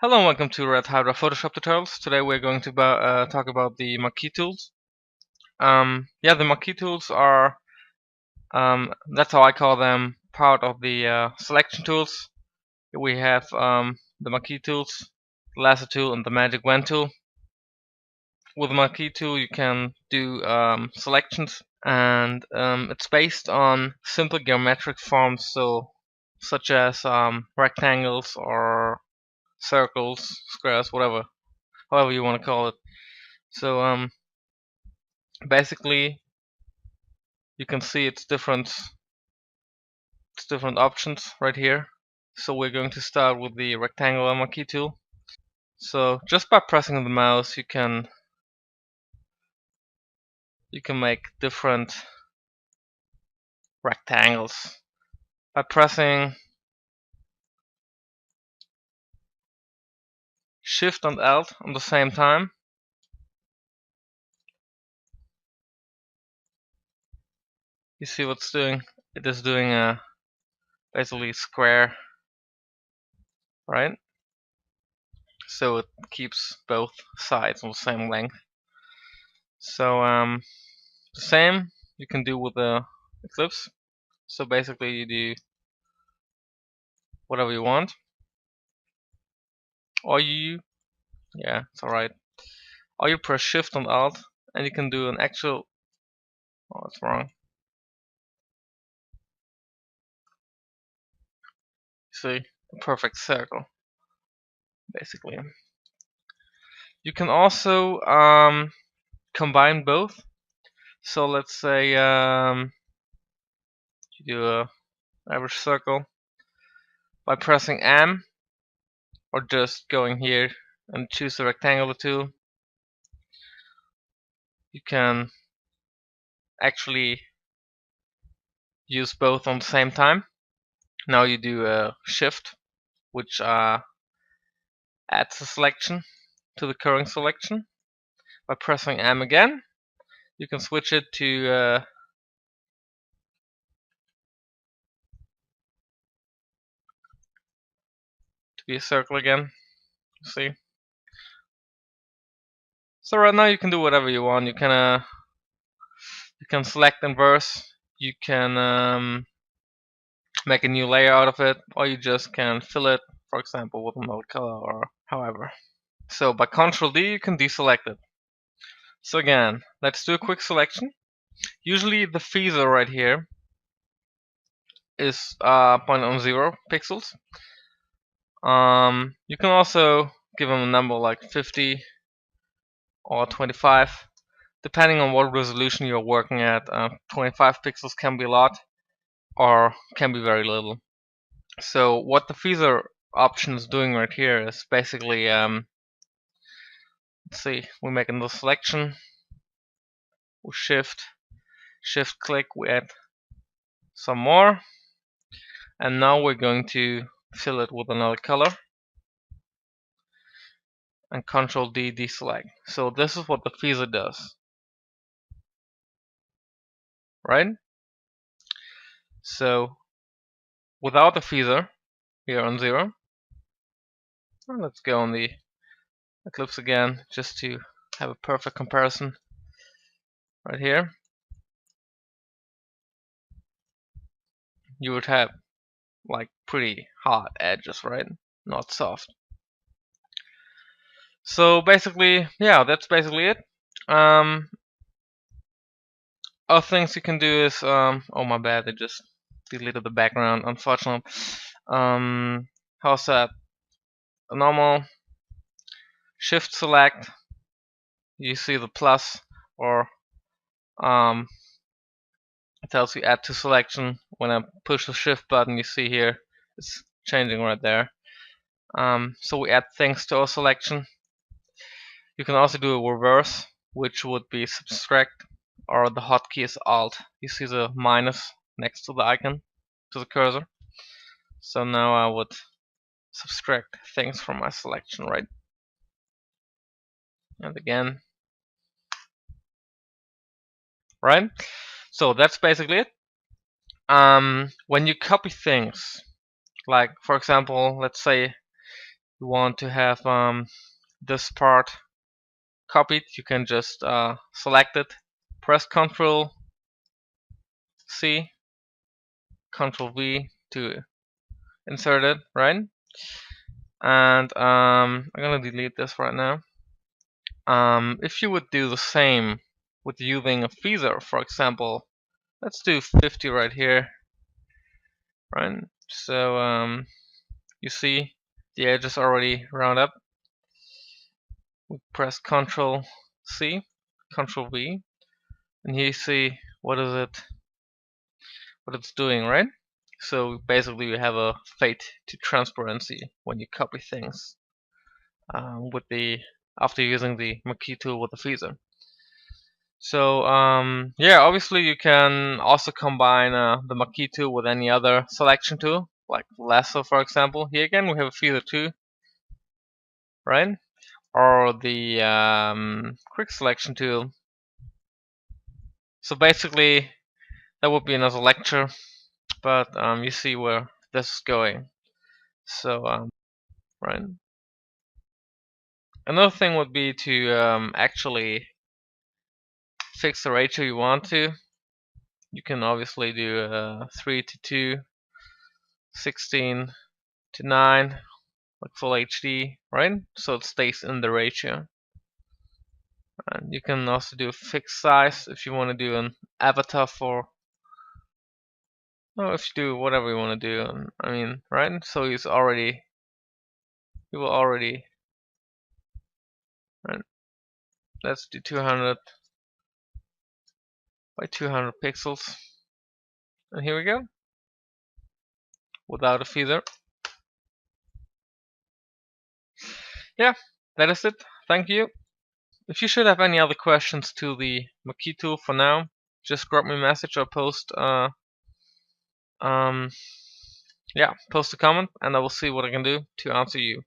Hello and welcome to Red Hydra Photoshop tutorials. Today we're going to talk about the Marquee tools. The Marquee tools are, that's how I call them, part of the selection tools. We have the Marquee tools, the lasso tool, and the magic wand tool. With the Marquee tool you can do selections, and it's based on simple geometric forms, such as rectangles or circles, squares, whatever, however you want to call it. So basically you can see it's different options right here. So we're going to start with the rectangular Marquee tool. So just by pressing the mouse you can make different rectangles by pressing Shift and Alt on the same time. You see what's doing? It is doing a basically square, right? So it keeps both sides on the same length. So the same you can do with the ellipse. So basically you do whatever you want, or it's alright, or you press Shift and Alt and you can do an actual, oh it's wrong, see, a perfect circle basically. You can also combine both. So let's say you do a average circle by pressing M, or just going here and choose the rectangular tool. You can actually use both on the same time. Now you do a Shift, which adds a selection to the current selection. By pressing M again, you can switch it to be a circle again. See? So right now you can do whatever you want. You can select inverse. You can make a new layer out of it, or you just can fill it, for example, with another color or however. So by Ctrl D you can deselect it. So again, let's do a quick selection. Usually the feather right here is pointed on 0 pixels. You can also give them a number like 50 or 25, depending on what resolution you're working at. 25 pixels can be a lot, or can be very little. So what the feather option is doing right here is basically, let's see, we make another selection, we shift click, we add some more, and now we're going to fill it with another color, and Ctrl D deselect. So this is what the feather does, right? So without the feather here on 0, let's go on the ellipse again just to have a perfect comparison right here. You would have like pretty hard edges, right? Not soft. So basically, yeah, that's basically it. Other things you can do is, oh my bad, I just deleted the background, unfortunately. How's that? A normal Shift select, you see the plus, or it tells you add to selection. When I push the Shift button, you see here it's changing right there. So we add things to our selection. You can also do a reverse, which would be subtract, or the hotkey is Alt. You see the minus next to the icon, to the cursor. So now I would subtract things from my selection, right? And again, right? So that's basically it. When you copy things, like for example, let's say you want to have this part copied, you can just select it, press Ctrl C, Ctrl V to insert it, right? And I'm gonna delete this right now. If you would do the same with using a feather, for example, let's do 50 right here, right? So you see the edges already round up. We press Ctrl C, Ctrl V, and here you see what it's doing, right? So basically, you have a fade to transparency when you copy things with the after using the Marquee tool with the feather. So yeah, obviously you can also combine the Marquee tool with any other selection tool, like lasso, for example. Here again, we have a feather too, right? Or the quick selection tool. So basically, that would be another lecture, but you see where this is going. So right. Another thing would be to actually fix the ratio you want to. You can obviously do 3 to 2, 16 to 9, like full HD, right? So it stays in the ratio. And you can also do fixed size if you want to do an avatar for, if you do whatever you want to do. I mean, right? So you will already, right? Let's do 200 by 200 pixels. And here we go, without a feather. Yeah, that is it. Thank you. If you should have any other questions to the Marquee tool for now, just drop me a message or post yeah, post a comment and I will see what I can do to answer you.